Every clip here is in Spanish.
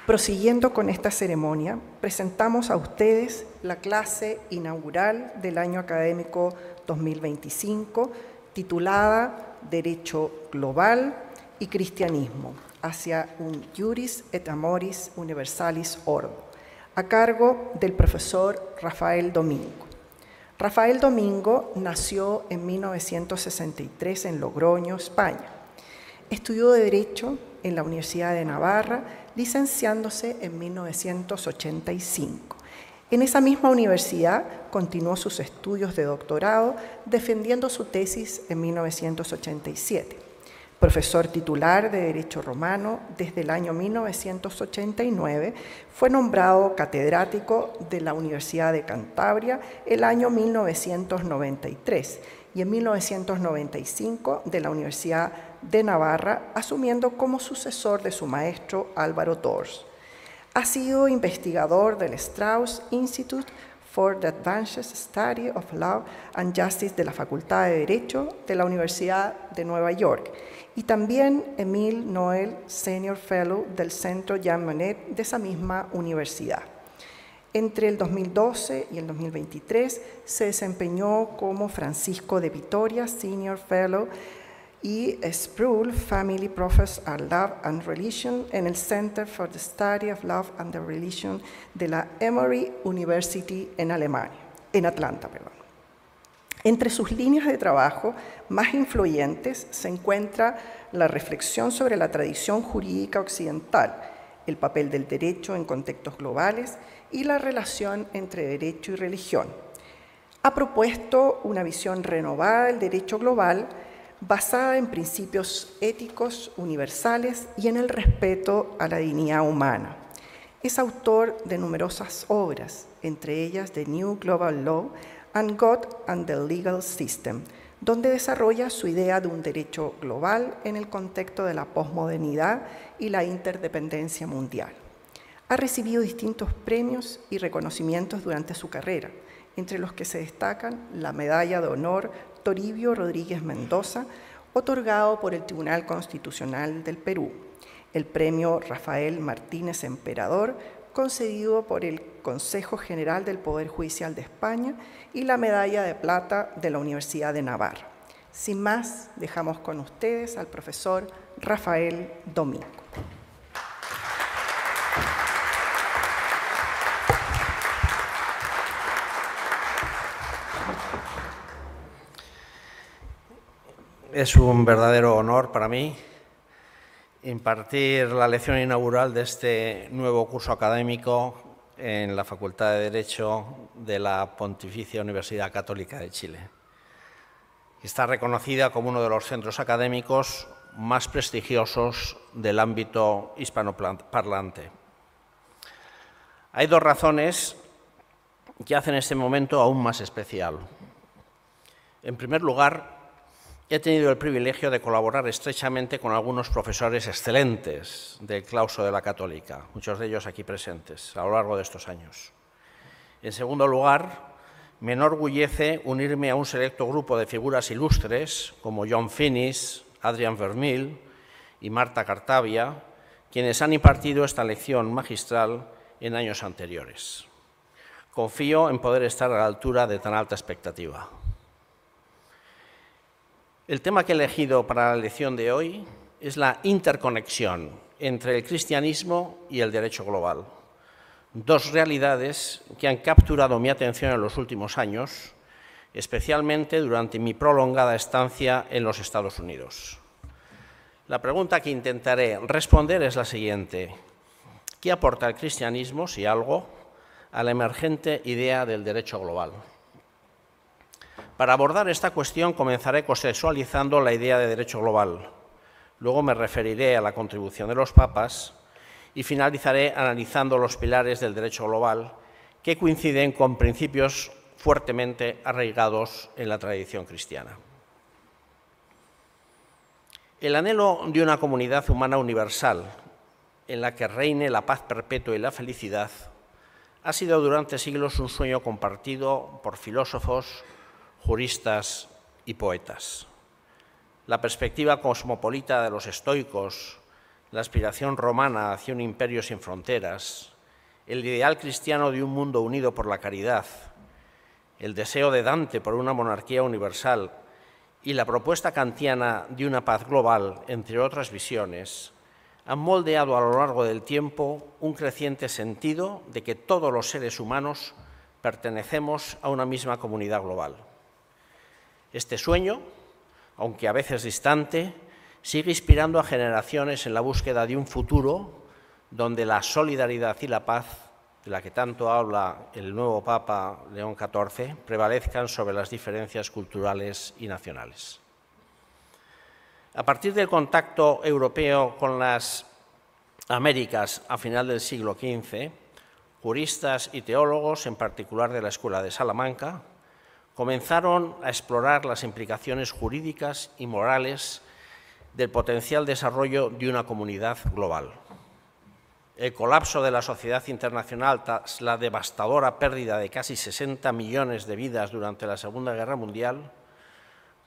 Prosiguiendo con esta ceremonia, presentamos a ustedes la clase inaugural del año académico 2025, titulada Derecho Global y Cristianismo, hacia un Iuris et Amoris Universalis Ordo, a cargo del profesor Rafael Domingo. Rafael Domingo nació en 1963 en Logroño, España. Estudió Derecho en la Universidad de Navarra, licenciándose en 1985. En esa misma universidad continuó sus estudios de doctorado, defendiendo su tesis en 1987. Profesor titular de Derecho Romano desde el año 1989, fue nombrado catedrático de la Universidad de Cantabria el año 1993 y en 1995 de la Universidad de Navarra, asumiendo como sucesor de su maestro Álvaro Dors. Ha sido investigador del Strauss Institute for the Advanced Study of Law and Justice de la Facultad de Derecho de la Universidad de Nueva York y también Émile Noël Senior Fellow del Centro Jean Monnet de esa misma universidad. Entre el 2012 y el 2023 se desempeñó como Francisco de Vitoria Senior Fellow y Sproul Family Professor of Love and Religion en el Center for the Study of Love and the Religion de la Emory University en Atlanta. Entre sus líneas de trabajo más influyentes se encuentra la reflexión sobre la tradición jurídica occidental, el papel del derecho en contextos globales y la relación entre derecho y religión. Ha propuesto una visión renovada del derecho global basada en principios éticos universales y en el respeto a la dignidad humana. Es autor de numerosas obras, entre ellas The New Global Law and God and the Legal System, donde desarrolla su idea de un derecho global en el contexto de la posmodernidad y la interdependencia mundial. Ha recibido distintos premios y reconocimientos durante su carrera, entre los que se destacan la Medalla de Honor Toribio Rodríguez Mendoza, otorgado por el Tribunal Constitucional del Perú, el Premio Rafael Martínez Emperador, concedido por el Consejo General del Poder Judicial de España, y la Medalla de Plata de la Universidad de Navarra. Sin más, dejamos con ustedes al profesor Rafael Domingo. Es un verdadero honor para mí impartir la lección inaugural de este nuevo curso académico en la Facultad de Derecho de la Pontificia Universidad Católica de Chile. Está reconocida como uno de los centros académicos más prestigiosos del ámbito hispanoparlante. Hay dos razones que hacen este momento aún más especial. En primer lugar, he tenido el privilegio de colaborar estrechamente con algunos profesores excelentes del claustro de la Católica, muchos de ellos aquí presentes, a lo largo de estos años. En segundo lugar, me enorgullece unirme a un selecto grupo de figuras ilustres como John Finnis, Adrian Vermeil y Marta Cartavia, quienes han impartido esta lección magistral en años anteriores. Confío en poder estar a la altura de tan alta expectativa. El tema que he elegido para la lección de hoy es la interconexión entre el cristianismo y el derecho global, dos realidades que han capturado mi atención en los últimos años, especialmente durante mi prolongada estancia en los Estados Unidos. La pregunta que intentaré responder es la siguiente: ¿qué aporta el cristianismo, si algo, a la emergente idea del derecho global? Para abordar esta cuestión comenzaré contextualizando la idea de derecho global, luego me referiré a la contribución de los papas y finalizaré analizando los pilares del derecho global que coinciden con principios fuertemente arraigados en la tradición cristiana. El anhelo de una comunidad humana universal en la que reine la paz perpetua y la felicidad ha sido durante siglos un sueño compartido por filósofos, juristas y poetas. La perspectiva cosmopolita de los estoicos, la aspiración romana hacia un imperio sin fronteras, el ideal cristiano de un mundo unido por la caridad, el deseo de Dante por una monarquía universal y la propuesta kantiana de una paz global, entre otras visiones, han moldeado a lo largo del tiempo un creciente sentido de que todos los seres humanos pertenecemos a una misma comunidad global. Este sueño, aunque a veces distante, sigue inspirando a generaciones en la búsqueda de un futuro donde la solidaridad y la paz, de la que tanto habla el nuevo Papa León XIV, prevalezcan sobre las diferencias culturales y nacionales. A partir del contacto europeo con las Américas a final del siglo XV, juristas y teólogos, en particular de la Escuela de Salamanca, comenzaron a explorar las implicaciones jurídicas y morales del potencial desarrollo de una comunidad global. El colapso de la sociedad internacional tras la devastadora pérdida de casi 60 millones de vidas durante la Segunda Guerra Mundial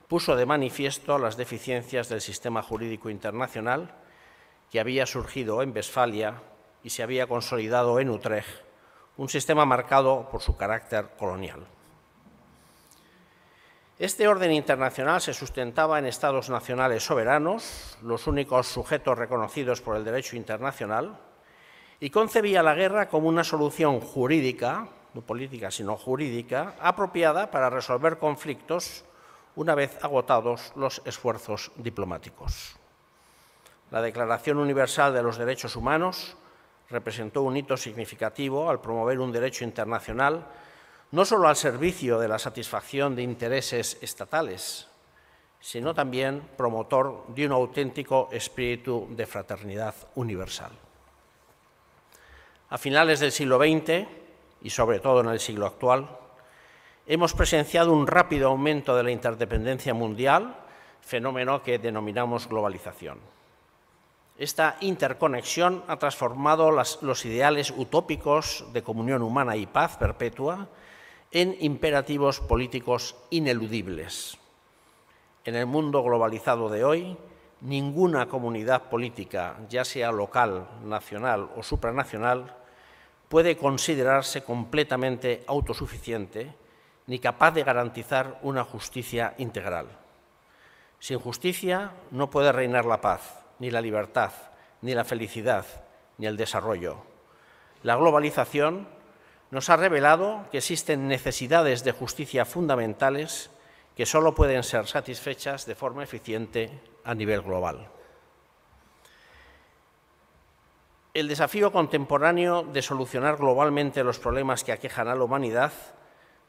puso de manifiesto las deficiencias del sistema jurídico internacional que había surgido en Westfalia y se había consolidado en Utrecht, un sistema marcado por su carácter colonial. Este orden internacional se sustentaba en estados nacionales soberanos, los únicos sujetos reconocidos por el derecho internacional, y concebía la guerra como una solución jurídica, no política sino jurídica, apropiada para resolver conflictos una vez agotados los esfuerzos diplomáticos. La Declaración Universal de los Derechos Humanos representó un hito significativo al promover un derecho internacional no solo al servicio de la satisfacción de intereses estatales, sino también promotor de un auténtico espíritu de fraternidad universal. A finales del siglo XX, y sobre todo en el siglo actual, hemos presenciado un rápido aumento de la interdependencia mundial, fenómeno que denominamos globalización. Esta interconexión ha transformado los ideales utópicos de comunión humana y paz perpetua en imperativos políticos ineludibles. En el mundo globalizado de hoy, ninguna comunidad política, ya sea local, nacional o supranacional, puede considerarse completamente autosuficiente ni capaz de garantizar una justicia integral. Sin justicia no puede reinar la paz, ni la libertad, ni la felicidad, ni el desarrollo. La globalización nos ha revelado que existen necesidades de justicia fundamentales que solo pueden ser satisfechas de forma eficiente a nivel global. El desafío contemporáneo de solucionar globalmente los problemas que aquejan a la humanidad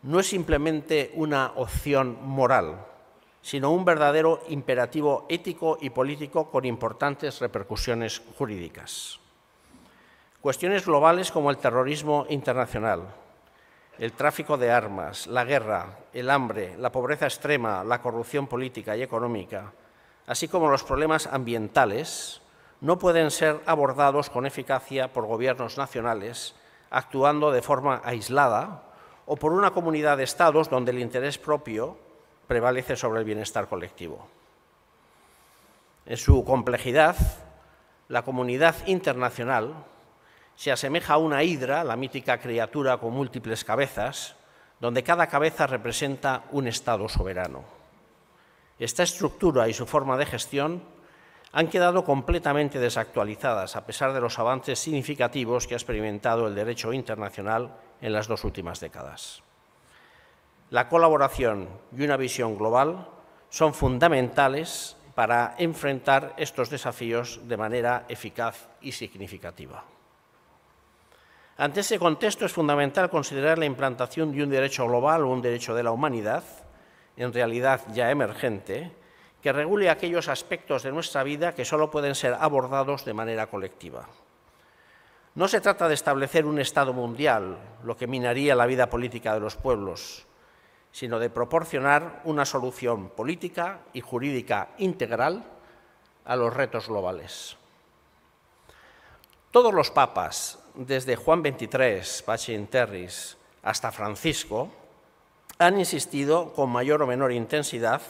no es simplemente una opción moral, sino un verdadero imperativo ético y político con importantes repercusiones jurídicas. Cuestiones globales como el terrorismo internacional, el tráfico de armas, la guerra, el hambre, la pobreza extrema, la corrupción política y económica, así como los problemas ambientales, no pueden ser abordados con eficacia por gobiernos nacionales actuando de forma aislada o por una comunidad de estados donde el interés propio prevalece sobre el bienestar colectivo. En su complejidad, la comunidad internacional se asemeja a una hidra, la mítica criatura con múltiples cabezas, donde cada cabeza representa un Estado soberano. Esta estructura y su forma de gestión han quedado completamente desactualizadas a pesar de los avances significativos que ha experimentado el derecho internacional en las 2 últimas décadas. La colaboración y una visión global son fundamentales para enfrentar estos desafíos de manera eficaz y significativa. Ante ese contexto es fundamental considerar la implantación de un derecho global o un derecho de la humanidad, en realidad ya emergente, que regule aquellos aspectos de nuestra vida que solo pueden ser abordados de manera colectiva. No se trata de establecer un Estado mundial, lo que minaría la vida política de los pueblos, sino de proporcionar una solución política y jurídica integral a los retos globales. Todos los papas, desde Juan XXIII, Pacem Terris, hasta Francisco, han insistido con mayor o menor intensidad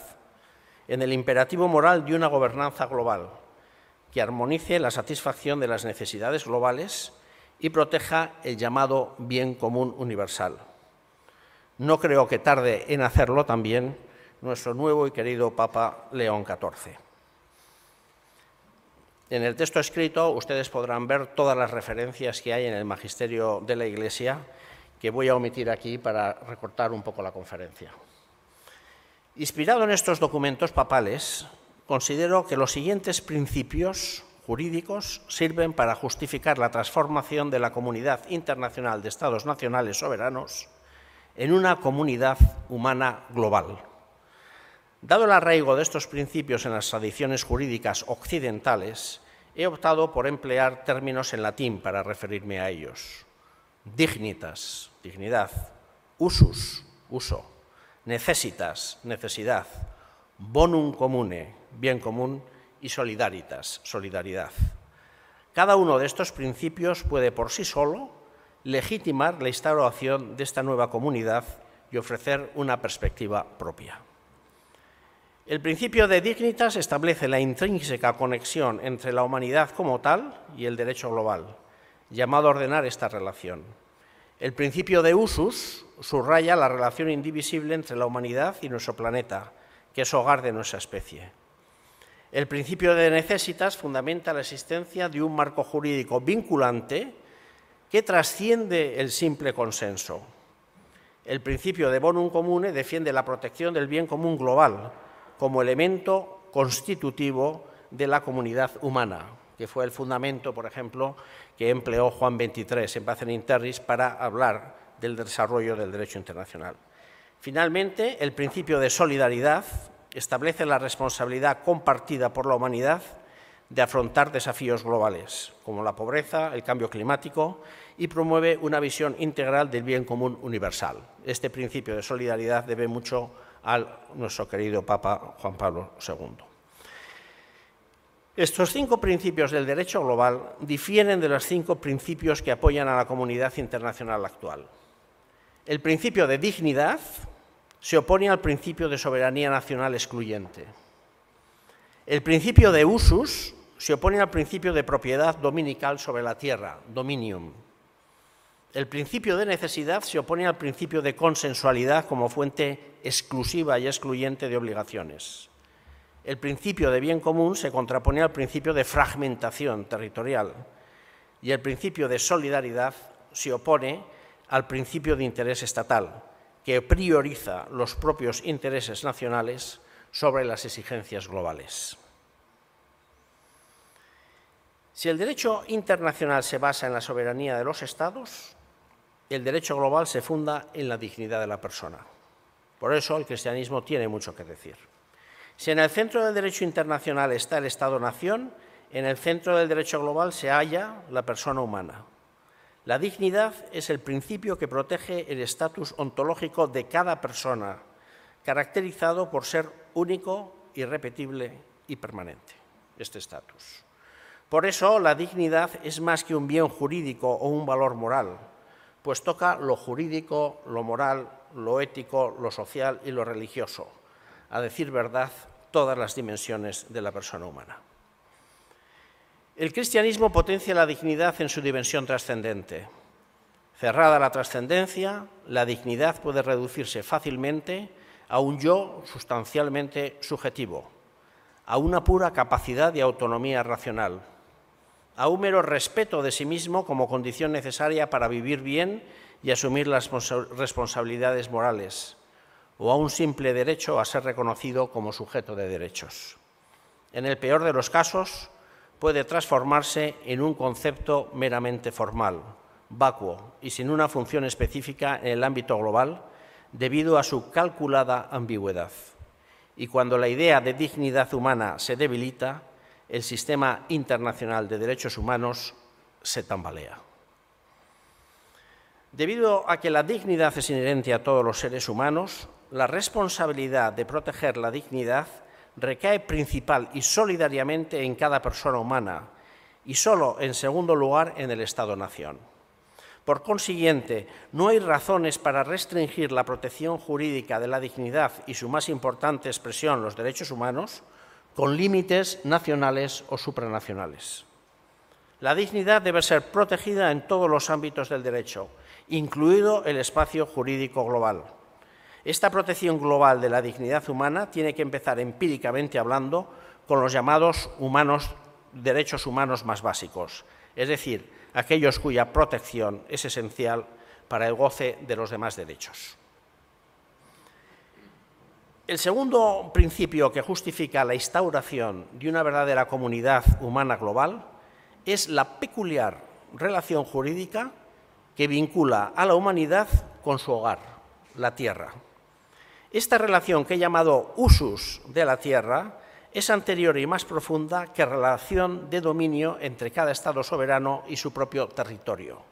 en el imperativo moral de una gobernanza global que armonice la satisfacción de las necesidades globales y proteja el llamado bien común universal. No creo que tarde en hacerlo también nuestro nuevo y querido Papa León XIV. En el texto escrito ustedes podrán ver todas las referencias que hay en el Magisterio de la Iglesia, que voy a omitir aquí para recortar un poco la conferencia. Inspirado en estos documentos papales, considero que los siguientes principios jurídicos sirven para justificar la transformación de la comunidad internacional de Estados nacionales soberanos en una comunidad humana global. Dado el arraigo de estos principios en las tradiciones jurídicas occidentales, he optado por emplear términos en latín para referirme a ellos. Dignitas, dignidad; usus, uso; necessitas, necesidad; bonum comune, bien común; y solidaritas, solidaridad. Cada uno de estos principios puede por sí solo legitimar la instauración de esta nueva comunidad y ofrecer una perspectiva propia. El principio de Dignitas establece la intrínseca conexión entre la humanidad como tal y el derecho global, llamado a ordenar esta relación. El principio de Usus subraya la relación indivisible entre la humanidad y nuestro planeta, que es hogar de nuestra especie. El principio de Necessitas fundamenta la existencia de un marco jurídico vinculante que trasciende el simple consenso. El principio de Bonum Comune defiende la protección del bien común global como elemento constitutivo de la comunidad humana, que fue el fundamento, por ejemplo, que empleó Juan XXIII en Pacem in Terris para hablar del desarrollo del derecho internacional. Finalmente, el principio de solidaridad establece la responsabilidad compartida por la humanidad de afrontar desafíos globales, como la pobreza, el cambio climático, y promueve una visión integral del bien común universal. Este principio de solidaridad debe mucho a nuestro querido Papa Juan Pablo II. Estos 5 principios del derecho global difieren de los 5 principios que apoyan a la comunidad internacional actual. El principio de dignidad se opone al principio de soberanía nacional excluyente. El principio de usus se opone al principio de propiedad dominical sobre la tierra, dominium. El principio de necesidad se opone al principio de consensualidad como fuente exclusiva y excluyente de obligaciones. El principio de bien común se contrapone al principio de fragmentación territorial y el principio de solidaridad se opone al principio de interés estatal, que prioriza los propios intereses nacionales sobre las exigencias globales. Si el derecho internacional se basa en la soberanía de los Estados, el derecho global se funda en la dignidad de la persona. Por eso el cristianismo tiene mucho que decir. Si en el centro del derecho internacional está el Estado-nación, en el centro del derecho global se halla la persona humana. La dignidad es el principio que protege el estatus ontológico de cada persona, caracterizado por ser único, irrepetible y permanente, este estatus. Por eso la dignidad es más que un bien jurídico o un valor moral, pues toca lo jurídico, lo moral, lo ético, lo social y lo religioso, a decir verdad, todas las dimensiones de la persona humana. El cristianismo potencia la dignidad en su dimensión trascendente. Cerrada la trascendencia, la dignidad puede reducirse fácilmente a un yo sustancialmente subjetivo, a una pura capacidad de autonomía racional, a un mero respeto de sí mismo como condición necesaria para vivir bien y asumir las responsabilidades morales, o a un simple derecho a ser reconocido como sujeto de derechos. En el peor de los casos, puede transformarse en un concepto meramente formal, vacuo y sin una función específica en el ámbito global debido a su calculada ambigüedad. Y cuando la idea de dignidad humana se debilita, el sistema internacional de derechos humanos se tambalea. Debido a que la dignidad es inherente a todos los seres humanos, la responsabilidad de proteger la dignidad recae principal y solidariamente en cada persona humana y solo en segundo lugar en el Estado-nación. Por consiguiente, no hay razones para restringir la protección jurídica de la dignidad y su más importante expresión, los derechos humanos, con límites nacionales o supranacionales. La dignidad debe ser protegida en todos los ámbitos del derecho, incluido el espacio jurídico global. Esta protección global de la dignidad humana tiene que empezar empíricamente hablando con los llamados derechos humanos más básicos, es decir, aquellos cuya protección es esencial para el goce de los demás derechos. El segundo principio que justifica la instauración de una verdadera comunidad humana global es la peculiar relación jurídica que vincula a la humanidad con su hogar, la tierra. Esta relación que he llamado usus de la tierra es anterior y más profunda que relación de dominio entre cada Estado soberano y su propio territorio,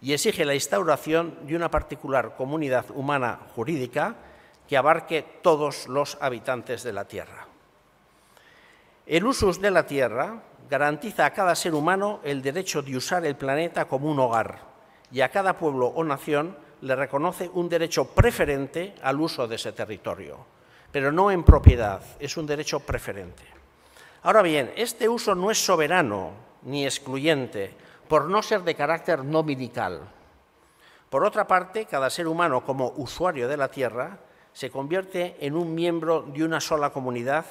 y exige la instauración de una particular comunidad humana jurídica que abarque todos los habitantes de la tierra. El usus de la tierra garantiza a cada ser humano el derecho de usar el planeta como un hogar y a cada pueblo o nación le reconoce un derecho preferente al uso de ese territorio, pero no en propiedad, es un derecho preferente. Ahora bien, este uso no es soberano ni excluyente, por no ser de carácter dominical. Por otra parte, cada ser humano como usuario de la tierra se convierte en un miembro de una sola comunidad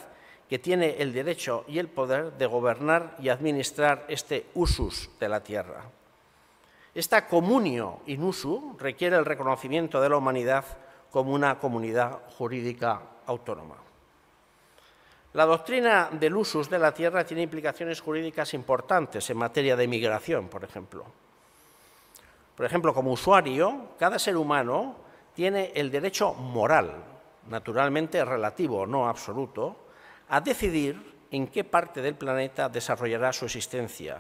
que tiene el derecho y el poder de gobernar y administrar este usus de la tierra. Esta communio in usu requiere el reconocimiento de la humanidad como una comunidad jurídica autónoma. La doctrina del usus de la tierra tiene implicaciones jurídicas importantes en materia de migración, por ejemplo. Por ejemplo, como usuario, cada ser humano tiene el derecho moral, naturalmente relativo, no absoluto, a decidir en qué parte del planeta desarrollará su existencia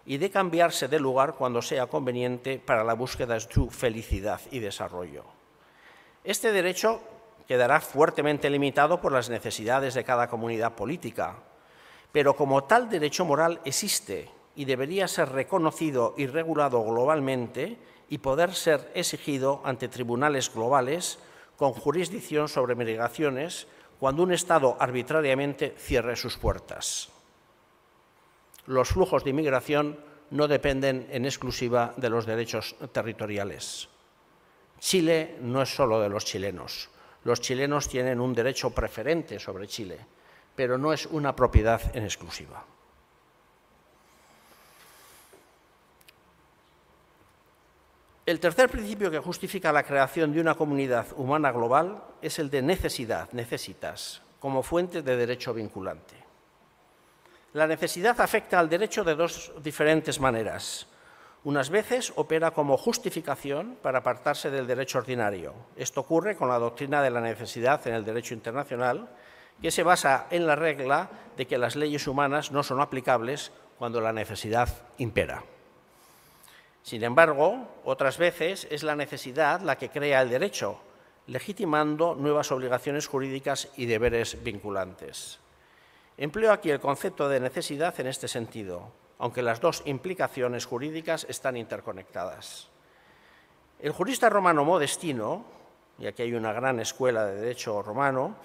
y de cambiarse de lugar cuando sea conveniente para la búsqueda de su felicidad y desarrollo. Este derecho quedará fuertemente limitado por las necesidades de cada comunidad política, pero como tal derecho moral existe y debería ser reconocido y regulado globalmente y poder ser exigido ante tribunales globales con jurisdicción sobre migraciones cuando un Estado arbitrariamente cierre sus puertas. Los flujos de inmigración no dependen en exclusiva de los derechos territoriales. Chile no es solo de los chilenos. Los chilenos tienen un derecho preferente sobre Chile, pero no es una propiedad en exclusiva. El tercer principio que justifica la creación de una comunidad humana global es el de necesidad, necesitas, como fuente de derecho vinculante. La necesidad afecta al derecho de dos diferentes maneras. Unas veces opera como justificación para apartarse del derecho ordinario. Esto ocurre con la doctrina de la necesidad en el derecho internacional, que se basa en la regla de que las leyes humanas no son aplicables cuando la necesidad impera. Sin embargo, otras veces es la necesidad la que crea el derecho, legitimando nuevas obligaciones jurídicas y deberes vinculantes. Empleo aquí el concepto de necesidad en este sentido, aunque las dos implicaciones jurídicas están interconectadas. El jurista romano Modestino, y aquí hay una gran escuela de derecho romano,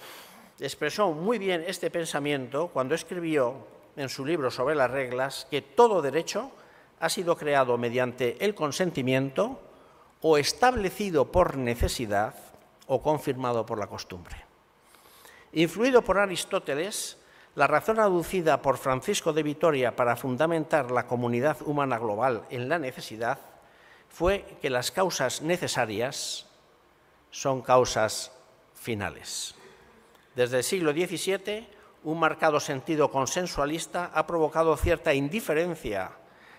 expresó muy bien este pensamiento cuando escribió en su libro sobre las reglas que todo derecho ha sido creado mediante el consentimiento o establecido por necesidad o confirmado por la costumbre. Influido por Aristóteles, la razón aducida por Francisco de Vitoria para fundamentar la comunidad humana global en la necesidad fue que las causas necesarias son causas finales. Desde el siglo XVII, un marcado sentido consensualista ha provocado cierta indiferencia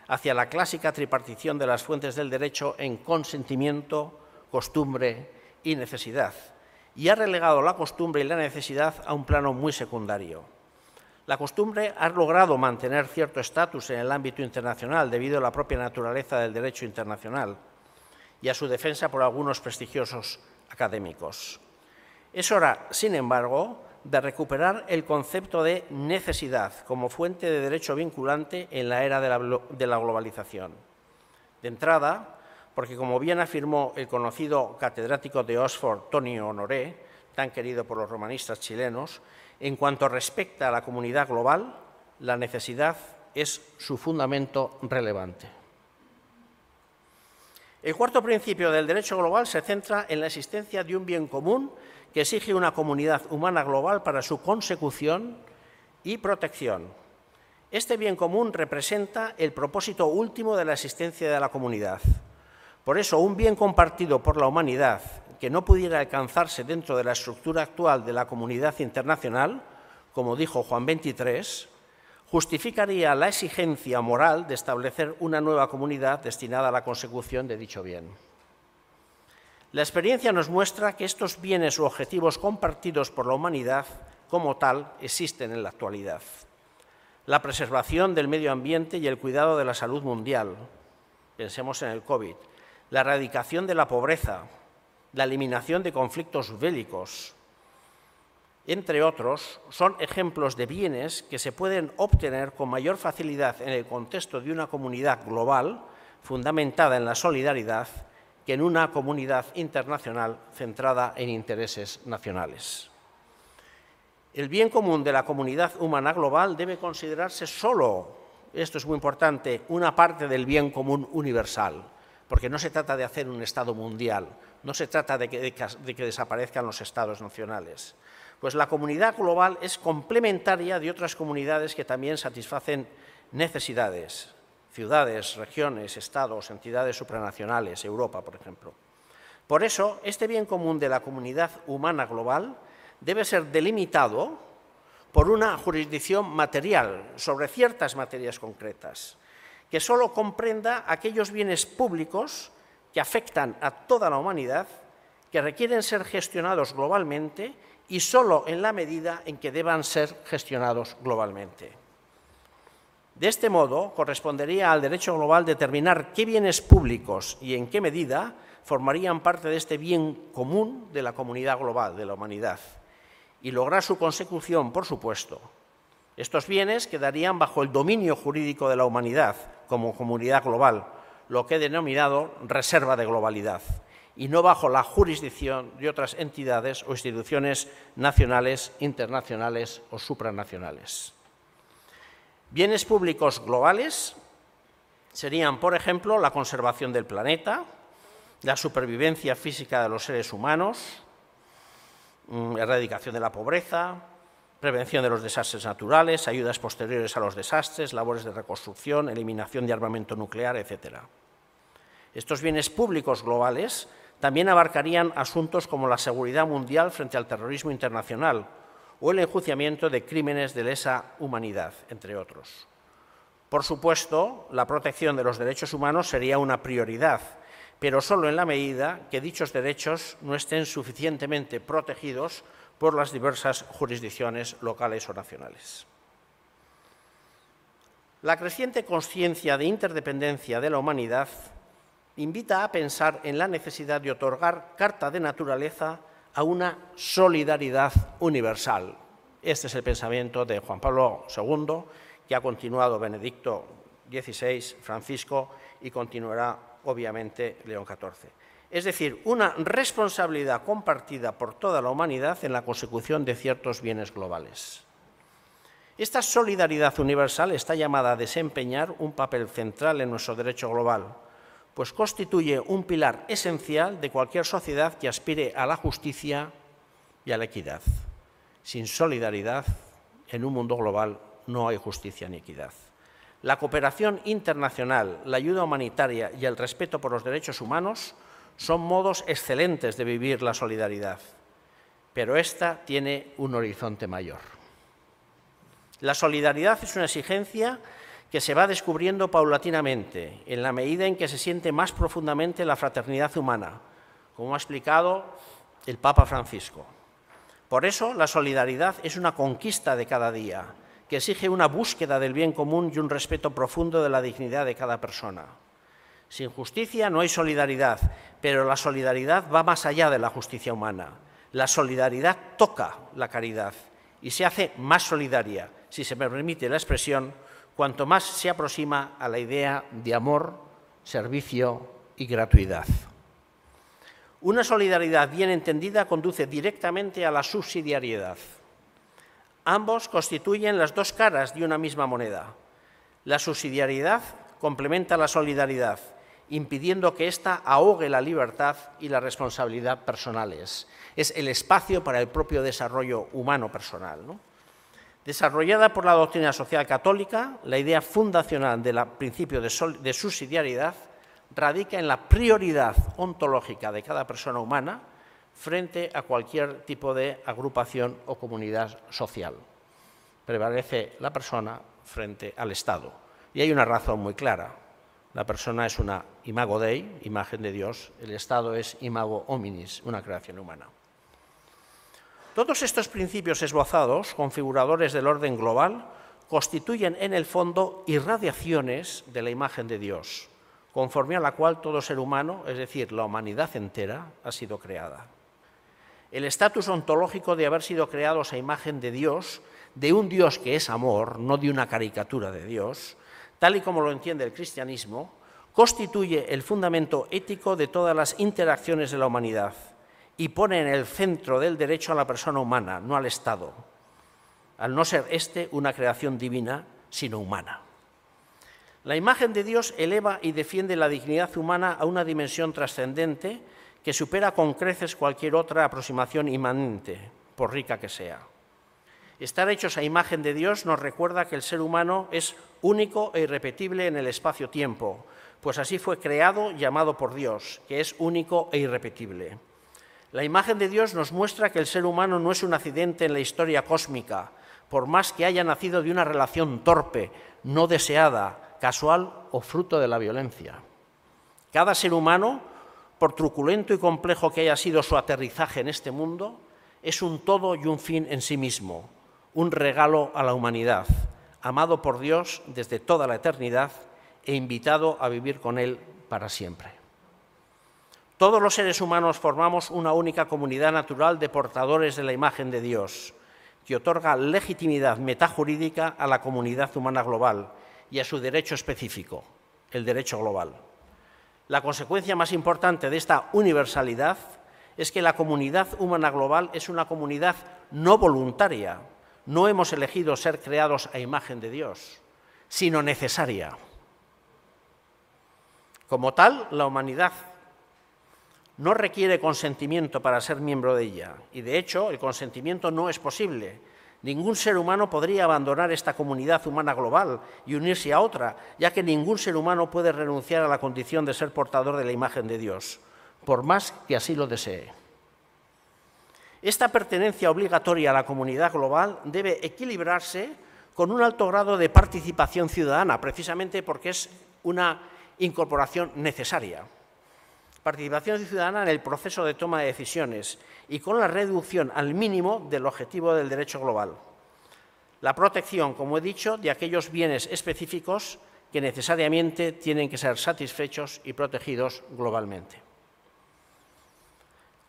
hacia la clásica tripartición de las fuentes del derecho en consentimiento, costumbre y necesidad, y ha relegado la costumbre y la necesidad a un plano muy secundario. La costumbre ha logrado mantener cierto estatus en el ámbito internacional debido a la propia naturaleza del derecho internacional y a su defensa por algunos prestigiosos académicos. Es hora, sin embargo, de recuperar el concepto de necesidad como fuente de derecho vinculante en la era de la globalización. De entrada, porque como bien afirmó el conocido catedrático de Oxford, Tony Honoré, tan querido por los romanistas chilenos, En cuanto respecta a la comunidad global, la necesidad es su fundamento relevante. El cuarto principio del derecho global se centra en la existencia de un bien común que exige una comunidad humana global para su consecución y protección. Este bien común representa el propósito último de la existencia de la comunidad. Por eso, un bien compartido por la humanidad que no pudiera alcanzarse dentro de la estructura actual de la comunidad internacional, como dijo Juan XXIII, justificaría la exigencia moral de establecer una nueva comunidad destinada a la consecución de dicho bien. La experiencia nos muestra que estos bienes u objetivos compartidos por la humanidad como tal existen en la actualidad. La preservación del medio ambiente y el cuidado de la salud mundial, pensemos en el COVID, la erradicación de la pobreza, la eliminación de conflictos bélicos, entre otros, son ejemplos de bienes que se pueden obtener con mayor facilidad en el contexto de una comunidad global fundamentada en la solidaridad que en una comunidad internacional centrada en intereses nacionales. El bien común de la comunidad humana global debe considerarse solo, esto es muy importante, una parte del bien común universal, porque no se trata de hacer un Estado mundial, no se trata de que desaparezcan los Estados nacionales. Pues la comunidad global es complementaria de otras comunidades que también satisfacen necesidades, ciudades, regiones, estados, entidades supranacionales, Europa, por ejemplo. Por eso, este bien común de la comunidad humana global debe ser delimitado por una jurisdicción material sobre ciertas materias concretas, que solo comprenda aquellos bienes públicos que afectan a toda la humanidad, que requieren ser gestionados globalmente y solo en la medida en que deban ser gestionados globalmente. De este modo, correspondería al derecho global determinar qué bienes públicos y en qué medida formarían parte de este bien común de la comunidad global, de la humanidad, y lograr su consecución, por supuesto. Estos bienes quedarían bajo el dominio jurídico de la humanidad como comunidad global, lo que he denominado reserva de globalidad, y no bajo la jurisdicción de otras entidades o instituciones nacionales, internacionales o supranacionales. Bienes públicos globales serían, por ejemplo, la conservación del planeta, la supervivencia física de los seres humanos, erradicación de la pobreza, prevención de los desastres naturales, ayudas posteriores a los desastres, labores de reconstrucción, eliminación de armamento nuclear, etc. Estos bienes públicos globales también abarcarían asuntos como la seguridad mundial frente al terrorismo internacional o el enjuiciamiento de crímenes de lesa humanidad, entre otros. Por supuesto, la protección de los derechos humanos sería una prioridad, pero solo en la medida que dichos derechos no estén suficientemente protegidos por las diversas jurisdicciones locales o nacionales. La creciente conciencia de interdependencia de la humanidad invita a pensar en la necesidad de otorgar carta de naturaleza a una solidaridad universal. Este es el pensamiento de Juan Pablo II, que ha continuado Benedicto XVI, Francisco y continuará, obviamente, León XIV. Es decir, una responsabilidad compartida por toda la humanidad en la consecución de ciertos bienes globales. Esta solidaridad universal está llamada a desempeñar un papel central en nuestro derecho global, pues constituye un pilar esencial de cualquier sociedad que aspire a la justicia y a la equidad. Sin solidaridad, en un mundo global no hay justicia ni equidad. La cooperación internacional, la ayuda humanitaria y el respeto por los derechos humanos son modos excelentes de vivir la solidaridad, pero esta tiene un horizonte mayor. La solidaridad es una exigencia que se va descubriendo paulatinamente, en la medida en que se siente más profundamente la fraternidad humana, como ha explicado el Papa Francisco. Por eso, la solidaridad es una conquista de cada día, que exige una búsqueda del bien común y un respeto profundo de la dignidad de cada persona. Sin justicia no hay solidaridad, pero la solidaridad va más allá de la justicia humana. La solidaridad toca la caridad y se hace más solidaria, si se me permite la expresión, cuanto más se aproxima a la idea de amor, servicio y gratuidad. Una solidaridad bien entendida conduce directamente a la subsidiariedad. Ambos constituyen las dos caras de una misma moneda. La subsidiariedad complementa la solidaridad, impidiendo que ésta ahogue la libertad y la responsabilidad personales. Es el espacio para el propio desarrollo humano personal, ¿no? Desarrollada por la doctrina social católica, la idea fundacional del principio de subsidiariedad radica en la prioridad ontológica de cada persona humana frente a cualquier tipo de agrupación o comunidad social. Prevalece la persona frente al Estado. Y hay una razón muy clara. La persona es una imago Dei, imagen de Dios. El Estado es imago hominis, una creación humana. Todos estos principios esbozados, configuradores del orden global, constituyen en el fondo irradiaciones de la imagen de Dios, conforme a la cual todo ser humano, es decir, la humanidad entera, ha sido creada. El estatus ontológico de haber sido creados a imagen de Dios, de un Dios que es amor, no de una caricatura de Dios, tal y como lo entiende el cristianismo, constituye el fundamento ético de todas las interacciones de la humanidad y pone en el centro del derecho a la persona humana, no al Estado, al no ser éste una creación divina, sino humana. La imagen de Dios eleva y defiende la dignidad humana a una dimensión trascendente que supera con creces cualquier otra aproximación inmanente, por rica que sea. Estar hechos a imagen de Dios nos recuerda que el ser humano es único e irrepetible en el espacio-tiempo, pues así fue creado y amado por Dios, que es único e irrepetible. La imagen de Dios nos muestra que el ser humano no es un accidente en la historia cósmica, por más que haya nacido de una relación torpe, no deseada, casual o fruto de la violencia. Cada ser humano, por truculento y complejo que haya sido su aterrizaje en este mundo, es un todo y un fin en sí mismo, un regalo a la humanidad, amado por Dios desde toda la eternidad e invitado a vivir con Él para siempre. Todos los seres humanos formamos una única comunidad natural de portadores de la imagen de Dios, que otorga legitimidad metajurídica a la comunidad humana global y a su derecho específico, el derecho global. La consecuencia más importante de esta universalidad es que la comunidad humana global es una comunidad no voluntaria. No hemos elegido ser creados a imagen de Dios, sino necesaria. Como tal, la humanidad no requiere consentimiento para ser miembro de ella, y de hecho el consentimiento no es posible. Ningún ser humano podría abandonar esta comunidad humana global y unirse a otra, ya que ningún ser humano puede renunciar a la condición de ser portador de la imagen de Dios, por más que así lo desee. Esta pertenencia obligatoria a la comunidad global debe equilibrarse con un alto grado de participación ciudadana, precisamente porque es una incorporación necesaria. Participación ciudadana en el proceso de toma de decisiones y con la reducción al mínimo del objetivo del derecho global. La protección, como he dicho, de aquellos bienes específicos que necesariamente tienen que ser satisfechos y protegidos globalmente.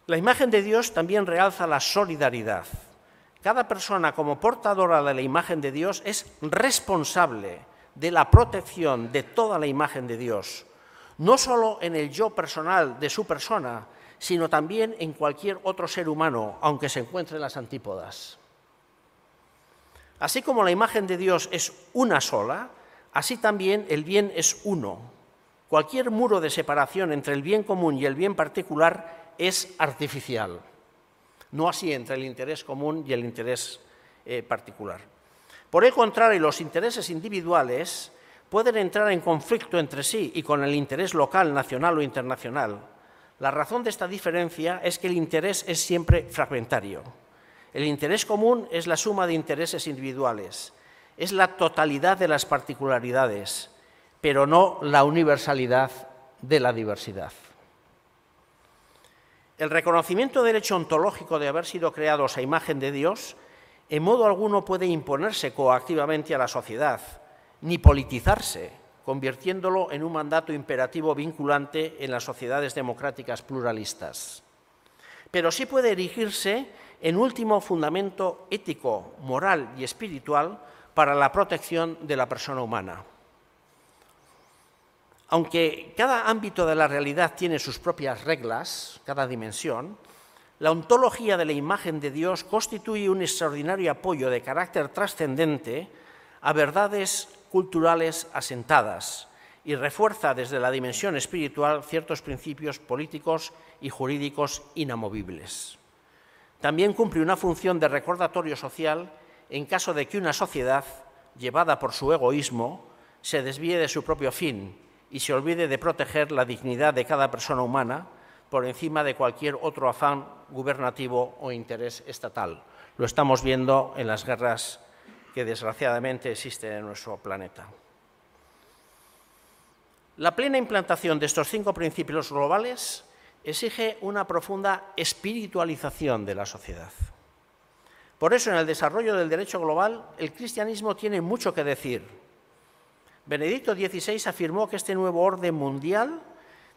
La imagen de Dios también realza la solidaridad. Cada persona, como portadora de la imagen de Dios, es responsable de la protección de toda la imagen de Dios, no solo en el yo personal de su persona, sino también en cualquier otro ser humano, aunque se encuentre en las antípodas. Así como la imagen de Dios es una sola, así también el bien es uno. Cualquier muro de separación entre el bien común y el bien particular es artificial, no así entre el interés común y el interés particular. Por el contrario, los intereses individuales pueden entrar en conflicto entre sí y con el interés local, nacional o internacional. La razón de esta diferencia es que el interés es siempre fragmentario. El interés común es la suma de intereses individuales, es la totalidad de las particularidades, pero no la universalidad de la diversidad. El reconocimiento del hecho ontológico de haber sido creados a imagen de Dios en modo alguno puede imponerse coactivamente a la sociedad, ni politizarse, convirtiéndolo en un mandato imperativo vinculante en las sociedades democráticas pluralistas. Pero sí puede erigirse en último fundamento ético, moral y espiritual para la protección de la persona humana. Aunque cada ámbito de la realidad tiene sus propias reglas, cada dimensión, La ontología de la imagen de Dios constituye un extraordinario apoyo de carácter trascendente a verdades culturales asentadas y refuerza desde la dimensión espiritual ciertos principios políticos y jurídicos inamovibles. También cumple una función de recordatorio social en caso de que una sociedad, llevada por su egoísmo, se desvíe de su propio fin y se olvide de proteger la dignidad de cada persona humana por encima de cualquier otro afán gubernativo o interés estatal. Lo estamos viendo en las guerras que desgraciadamente existen en nuestro planeta. La plena implantación de estos 5 principios globales exige una profunda espiritualización de la sociedad. Por eso, en el desarrollo del derecho global, el cristianismo tiene mucho que decir. Benedicto XVI afirmó que este nuevo orden mundial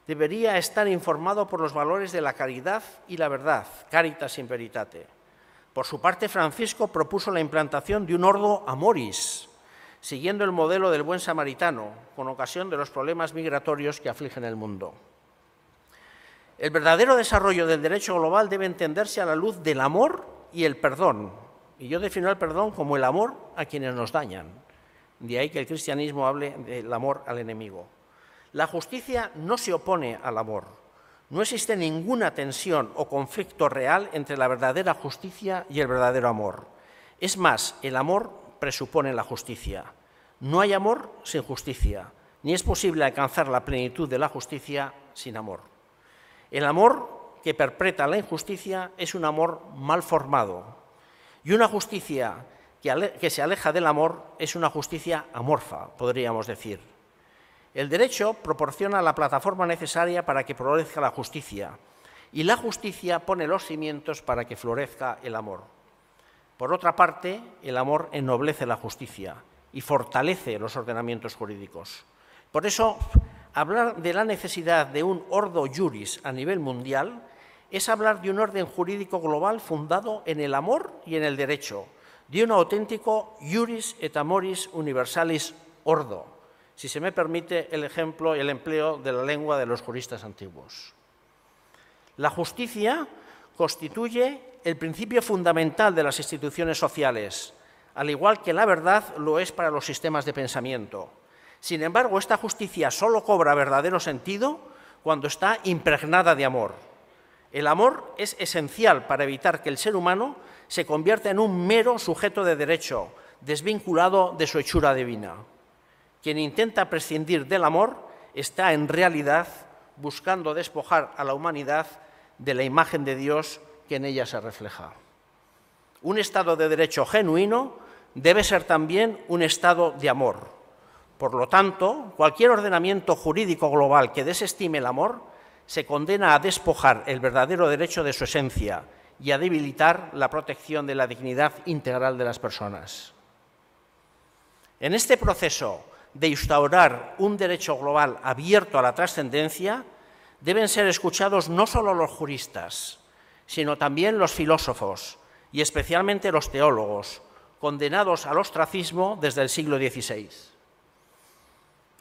debería estar informado por los valores de la caridad y la verdad, caritas in veritate. Por su parte, Francisco propuso la implantación de un ordo amoris, siguiendo el modelo del buen samaritano, con ocasión de los problemas migratorios que afligen el mundo. El verdadero desarrollo del derecho global debe entenderse a la luz del amor y el perdón. Y yo defino el perdón como el amor a quienes nos dañan. De ahí que el cristianismo hable del amor al enemigo. La justicia no se opone al amor. No existe ninguna tensión o conflicto real entre la verdadera justicia y el verdadero amor. Es más, el amor presupone la justicia. No hay amor sin justicia, ni es posible alcanzar la plenitud de la justicia sin amor. El amor que perpetra la injusticia es un amor mal formado, y una justicia que se aleja del amor es una justicia amorfa, podríamos decir. El derecho proporciona la plataforma necesaria para que florezca la justicia, y la justicia pone los cimientos para que florezca el amor. Por otra parte, el amor ennoblece la justicia y fortalece los ordenamientos jurídicos. Por eso, hablar de la necesidad de un ordo iuris a nivel mundial es hablar de un orden jurídico global fundado en el amor y en el derecho, de un auténtico iuris et amoris universalis ordo, si se me permite el ejemplo y el empleo de la lengua de los juristas antiguos. La justicia constituye el principio fundamental de las instituciones sociales, al igual que la verdad lo es para los sistemas de pensamiento. Sin embargo, esta justicia solo cobra verdadero sentido cuando está impregnada de amor. El amor es esencial para evitar que el ser humano se convierta en un mero sujeto de derecho, desvinculado de su hechura divina. Quien intenta prescindir del amor está en realidad buscando despojar a la humanidad de la imagen de Dios que en ella se refleja. Un Estado de derecho genuino debe ser también un Estado de amor. Por lo tanto, cualquier ordenamiento jurídico global que desestime el amor se condena a despojar el verdadero derecho de su esencia y a debilitar la protección de la dignidad integral de las personas. En este proceso de instaurar un derecho global abierto a la trascendencia, deben ser escuchados no solo los juristas, sino también los filósofos y especialmente los teólogos, condenados al ostracismo desde el siglo XVI.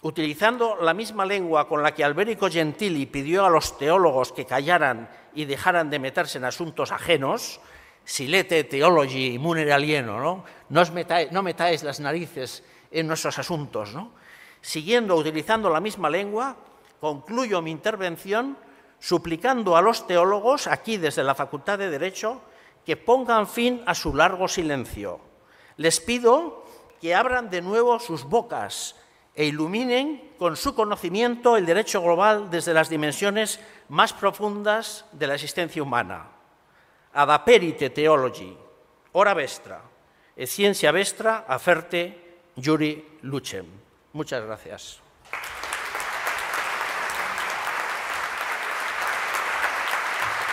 Utilizando la misma lengua con la que Alberico Gentili pidió a los teólogos que callaran y dejaran de meterse en asuntos ajenos, silete theologi munere alieno, ¿no? No metáis las narices en nuestros asuntos, ¿no? Utilizando la misma lengua, concluyo mi intervención suplicando a los teólogos, aquí desde la Facultad de Derecho, que pongan fin a su largo silencio. Les pido que abran de nuevo sus bocas e iluminen con su conocimiento el derecho global desde las dimensiones más profundas de la existencia humana. Ad aperite theologi, ora vestra, et scientia vestra aferte iuri lucem. Muchas gracias.